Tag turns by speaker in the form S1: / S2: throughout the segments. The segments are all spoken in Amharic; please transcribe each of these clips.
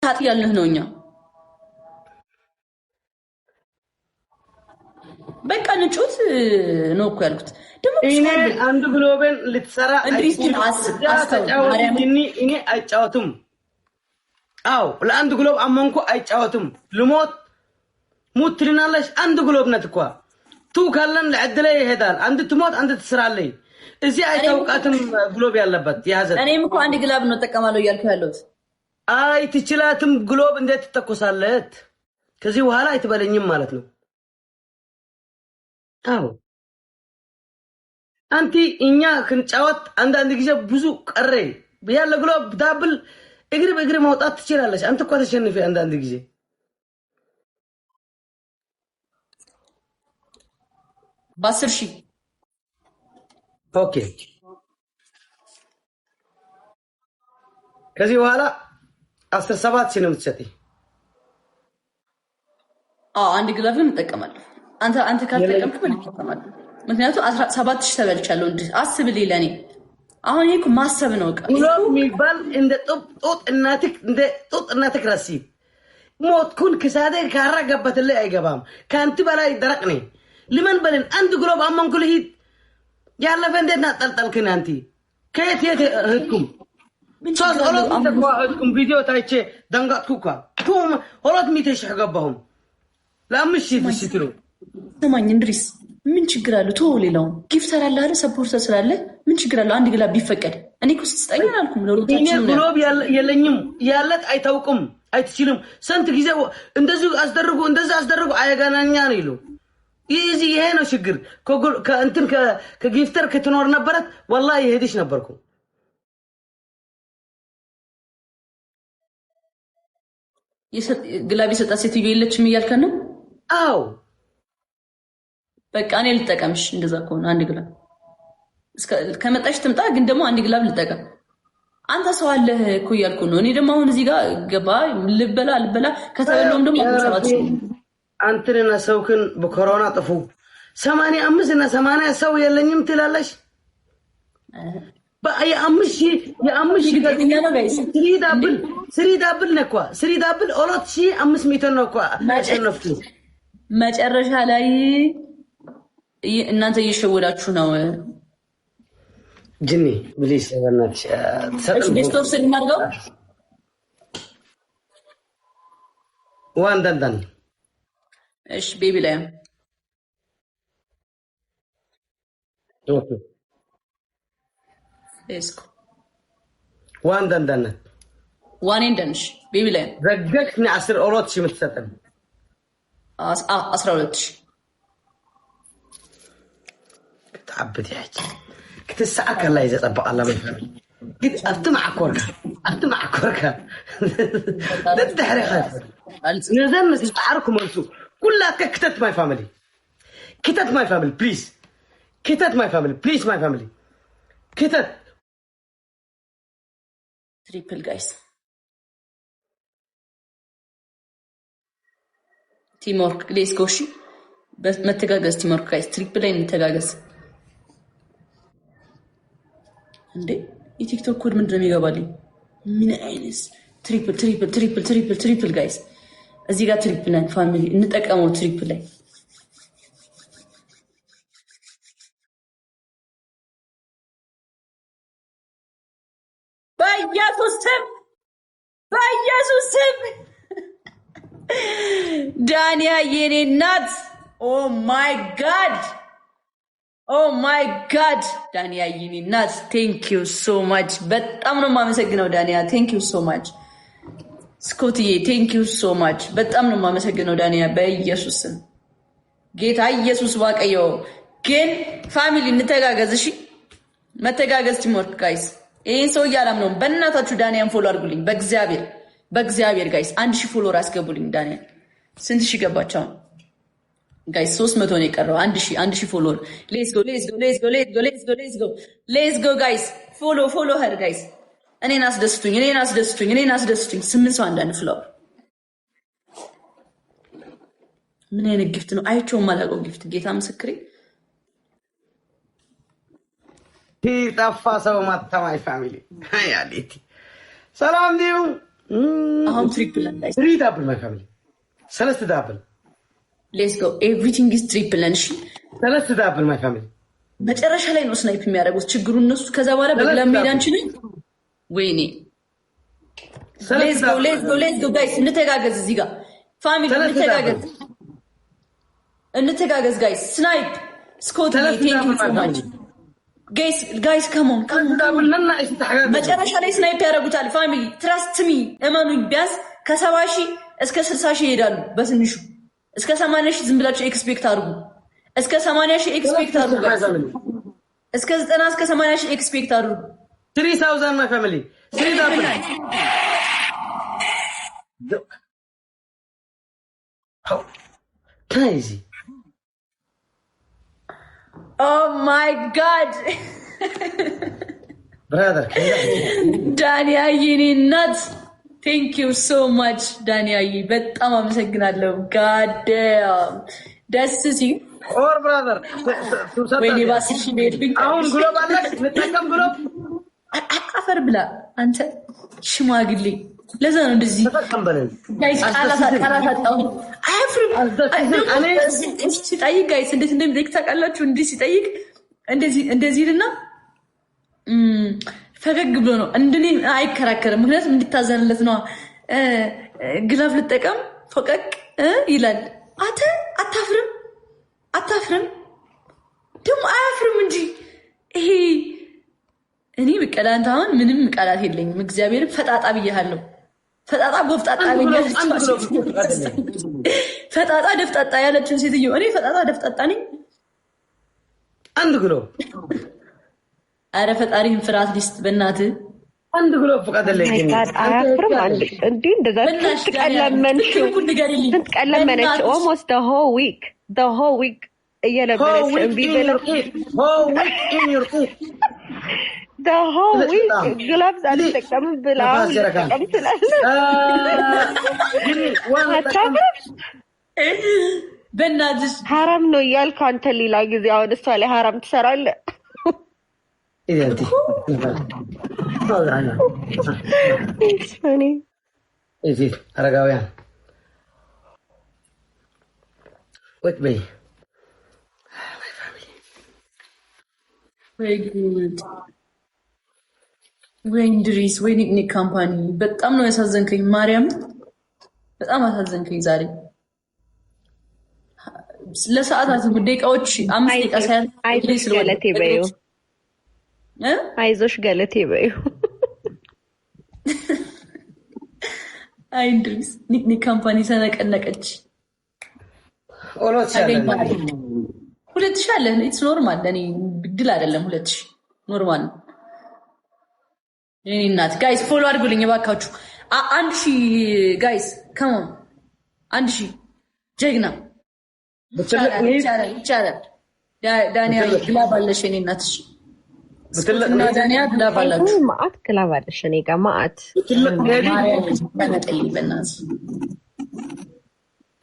S1: ታጥ ያለህ ነውኛ በቃ ንጩት ነው እኮ ያልኩት ደግሞ
S2: እኔ አንድ ግሎበን ልትሰራ
S1: እንድሪስቲን
S2: እኔ አይጫወቱም አው ለአንድ ግሎብ አመንኩ አይጫወቱም ልሞት ሙት ትልናለሽ አንድ ግሎብ ነትኳ ቱ ካለን ለዕድለ ይሄዳል አንድ ትሞት አንድ ትስራለይ እዚህ አይታውቃትም ግሎብ ያለበት ያዘት
S1: እኔም እኮ አንድ ግላብ ነው ተጠቀማለሁ እያልኩ ያለሁት
S2: አይ ትችላትም ግሎብ እንዴት ተተኮሳለት ከዚህ በኋላ አይተበለኝም ማለት ነው አው አንቲ እኛ ክንጫወት አንድ ጊዜ ብዙ ቀረ ያለ ግሎብ ዳብል እግር ማውጣት ትችላለሽ አንተ እኮ ተሸንፈ አንድ ጊዜ
S1: በ10 ሺህ
S2: ኦኬ ከዚህ በኋላ 17 ሺህ ነው የምትሰጪ
S1: አንድ ግላብ ግን እጠቀማለሁ አንተ ካልተጠቀምክ ምን እጠቀማለሁ ምክንያቱም 17 ሺህ ተበልቻለሁ እንዴ አስብልኝ ለኔ አሁን ይሄ ማሰብ ነው ቃ
S2: ግሎብ የሚባል እንደ ጦጥ እናትክ ራሲ ሞት ኩን ከሳደ ካራገበት ላይ አይገባም ካንተ በላይ ደረቅ ነኝ لمن بلن عند جروب أمم كل هيد يلا فندنا طلطلكن أنتي كيف هدكم صار أولاد تقوى هدكم فيديو تايتشي دنقات كوكا توم أولاد ميتش حقبهم لا مش يفسيتلو
S1: سمعني ندرس من شجرالو تولي لون كيف ترى الله سبورت سرالة من شجرالو عندي جلاب بيفكر أنا كنت استعين لكم لو
S2: إني جروب يلا نيم يلا أيتوكم أيتشيلهم سنت كذا اندزو أصدرقوا أيجانا نيانيلو يزي هنا شجر كأنتن كجيفتر كتنور نبرت والله يهديش نبركم
S1: قلابي ستاسيتي يقولك ميال كنو
S2: أو
S1: بك أنا اللي تكمش إندزا كون عندي قلاب كم تأشتم تا قدامه عندي قلاب اللي تكم أنت سؤال له كويال كونو ني دم هون زيجا جبا لبلا كتب لهم دم
S2: أنتنا سوكن بكورونا طفو 85 سو يلنيم تلالش بقى يا أمشي سري دابل نكوا سري دابل أولاد شيء 500 نكوا نفتو
S1: ما تقرش علي إن أنت يشوّلات شو نوع
S2: جني بليش أبناش
S1: إيش بيستوب سري مرقو
S2: وان دندن
S1: إيش بيبي لا
S2: أوكي
S1: إيسكو
S2: وان دندن
S1: وانين دنش بيبي لا
S2: رجعتني 10 أولاد شي متستن
S1: 12
S2: تعبد يا حجي كنت الساعة الله إذا طبق الله ما يفهم قد أفتمع كوركا لا تحرق نزلنا تتحركوا مرسو كلها كتت ماي فاميلي بليز كتت ماي فاميلي كتت
S1: تريبل جايز تيمورك ليس كوشي بس ما تجاجز تيمورك جايز تريبل لين تجاجز عندي يتيك توك كود من درمي قبالي من عينس تريبل جايز أزيجا تريبل لين فاميلي نتأك أمو تريبل لين በኢየሱስ ስም ዳንያ የኔ እናት ኦ ማይ ጋድ ዳንያ የኔ እናት ቴንክ ዩ ሶ ማች በጣም ነው የማመሰግነው ዳንያ ቴንክ ዩ ሶ ማች ስኮትዬ ቴንክ ዩ ሶ ማች በጣም ነው የማመሰግነው ዳንያ በኢየሱስ ስም ጌታ ኢየሱስ ዋቀዮ ግን ፋሚሊ እንተጋገዝ እሺ መተጋገዝ ቲሞርክ ጋይስ ይሄን ሰው ያላም ነው በእናታችሁ ዳንያን ፎሎ አድርጉልኝ በእግዚአብሔር ጋይስ 1000 ፎሎወር አስገቡልኝ ዳንያን ስንት ሺህ ገባቸው ጋይስ 300 ነው የቀረው 1000 ፎሎወር ሌትስ ጎ ጋይስ ፎሎ ሄር ጋይስ እኔን አስደስቱኝ 8 ሰው አንዳንድ ፍሎር ምን አይነት ጊፍት ነው አይቼው ማላውቀው ጊፍት ጌታ ምስክሬ
S2: طفى سو مات ماي فاميلي هيا ليتي سلام ديو
S1: አሁን ትሪፕል ጋይስ
S2: 3 ዳብል ማይ ፋሚሊ 3 ዳብል
S1: ሌትስ ጎ ኤቭሪቲንግ ኢዝ ትሪፕል እሺ
S2: 3 ዳብል ማይ ፋሚሊ
S1: መጨረሻ ላይ ነው ስናይፕ የሚያደርጉት ችግሩ እነሱ ከዛ በኋላ በግላብ ሜዳንችን ወይኔ ሌትስ ጎ ጋይስ እንተጋገዝ እዚህ ጋር ፋሚሊ እንተጋገዝ ጋይስ ስናይፕ ስኮት ቴንክ ዩ ሶ ማች ጋይስ ካሞን መጨረሻ ላይ ስናይፕ ያደርጉታል ፋሚሊ ትራስት ሚ እመኑኝ ቢያንስ ከ70,000 እስከ 60,000 ይሄዳሉ በትንሹ እስከ 80,000 ዝም ብላችሁ ኤክስፔክት አድርጉ እስከ 80,000 ኤክስፔክት አድርጉ እስከ 90 እስከ 80,000 ኤክስፔክት አድርጉ
S2: 3000 ማይ ፋሚሊ 3000 crazy
S1: oh my god
S2: brother
S1: ዳንያ የኔ እናት thank you so much ዳንያ በጣም አመሰግናለሁ god damn ደስ ሲል
S2: or brother
S1: ወይኔ ባስሽ ሄድብኝ
S2: አሁን ግሎብ አለ ልጠቀም ግሎብ
S1: አፈር ብላ አንተ ሽማግሌ ለዛ ነው እንደዚህ ጋይስ ቃላታጣው አፍሪም ሲጠይቅ ጋይስ እንዴት እንደሚጠይቅ ታውቃላችሁ እንዴት ሲጠይቅ እንደዚህና ፈገግ ብሎ ነው እንደኔ አይከራከርም ምክንያቱም እንድታዘንለት ነው ግላፍ ልጠቀም ፈቀቅ ይላል አተ አታፍርም ደሞ አያፍርም እንጂ ይሄ እኔ በቀላንታ አሁን ምንም ቃላት የለኝም እግዚአብሔር ፈጣጣ ብያለሁ ፈጣጣ ጎፍጣጣ ብያለሁ ፈጣጣ ደፍጣጣ ያለችን ሴትዮ እኔ ፈጣጣ ደፍጣጣ ነኝ
S2: አንድ ግሎ
S1: አረ ፈጣሪን ፍራት ሊስት በእናትህ
S2: አንድ ግሎ ፈቃደለኝ
S3: አያፍርም አንድ እንዴ እንደዛ ተቀለመንሽ almost the whole week እየለበለች እንቢበለች the whole week gloves አልጠቀም ብላው ተጠቀም ትላለህ
S1: በእናትሽ
S3: ሐራም ነው እያልክ አንተ ሌላ ጊዜ አሁን እሷ ላይ ሐራም ትሰራለህ
S2: ኢደንቲ እዚህ አረጋውያን ወጥ በይ
S1: ወይ እንድሪስ ወይ ኒክኒክ ካምፓኒ በጣም ነው ያሳዘንከኝ ማርያም በጣም አሳዘንከኝ ዛሬ ለሰዓታት ደቂቃዎች 5 ደቂቃ ሳይል
S3: አይዞሽ ገለቴ በዩ
S1: አይ እንድሪስ ኒክኒክ ካምፓኒ ሰነቀነቀች
S2: ኦሎት
S1: ሻለ 2000 አለ ኢትስ ኖርማል ለኔ ግድል አይደለም 2000 ኖርማል የኔ እናት ጋይስ ፎሎ አድርጉልኝ እባካችሁ 1000 ጋይስ ካም ኦን 1000 ጀግና ይቻላል ዳንያ ግላብ አለሽ የኔ እናትሽ እና ዳንያ ግላብ አላችሁ
S3: ማአት ግላብ አለሽ እኔ ጋር ማአት
S1: ተነጠይ በእናትሽ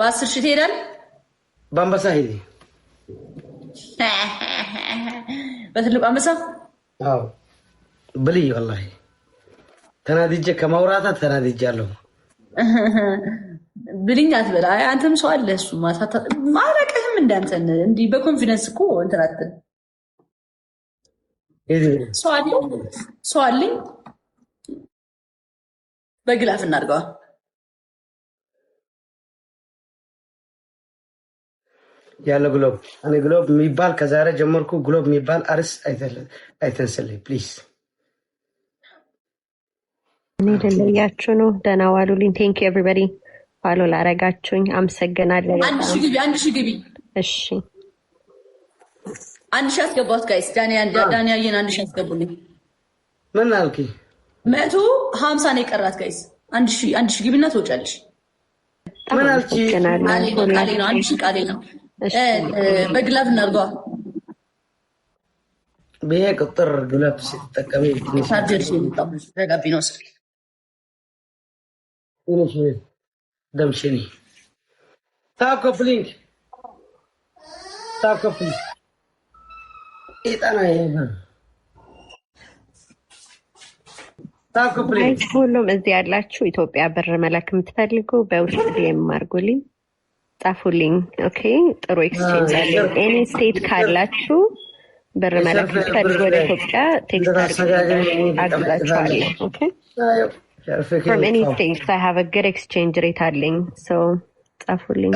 S1: በ10 ሺህ ትሄዳል
S2: በአንበሳ ሄዲ
S1: በትልቁ አንበሳ
S2: አዎ ብልይ والله ተናድጄ ከማውራታት ተናድጃለሁ
S1: ብልኛት በላ አንተም ሰው አለ እሱ ማለቀህም እንዳንተን እንዲህ በኮንፊደንስ እኮ እንትራትን ሰው አለኝ በግላፍ እናድርገዋ
S2: ያለ ግሎብ እኔ ግሎብ የሚባል ከዛሬ ጀመርኩ ግሎብ የሚባል አርስ አይተንስልኝ ፕሊዝ
S3: እኔ ደለያችሁ ነው ደህና ዋሉልኝ ቴንክ ዩ ኤቨሪባዲ ፋሎ ላረጋችሁኝ አመሰግናለሁ
S1: አንድ ሺህ ግቢ
S3: እሺ
S1: አንድ ሺህ አስገባት ጋይስ ዳንያዬን አንድ ሺህ አስገቡልኝ
S2: ምን አልኪ
S1: 150 ነው የቀራት ጋይስ አንድ ሺህ ግቢና ትወጫለሽ
S2: ምን አልኪ
S1: ቃሌ ነው አንድ ሺህ ቃሌ ነው በግላብ እናድርገዋ
S2: በየ ቁጥር ግላብ ሲተጠቀሚ
S1: ቻርጀር ሲመጣው ተጋቢ ነው ስልክ
S2: ደምሽኒ ታኮፕሊንግ ኢጣና ታኩ ፕሊዝ
S3: ሁሉም እዚህ ያላችሁ ኢትዮጵያ ብር መላክ የምትፈልጉ በውስጥ ዲኤም አድርጉልኝ፣ ጻፉልኝ። ኦኬ ጥሩ ኤክስቼንጅ አለ። ኤኒ ስቴት ካላችሁ ብር መላክ የምትፈልጉ ወደ ኢትዮጵያ ቴክስት አግዛችኋለሁ። ኦኬ from any states I have a good exchange rate አለኝ። so ጻፉልኝ።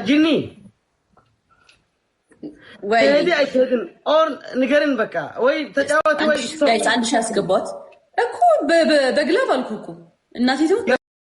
S2: ጂኒ
S1: ወይ
S2: ሄዲ አይተድን ኦር ንገርን በቃ ወይ ተጫወቱ ወይ
S1: ጋይስ አንድ ሺህ አስገባት እኮ በግላብ አልኩ እኮ እናቴ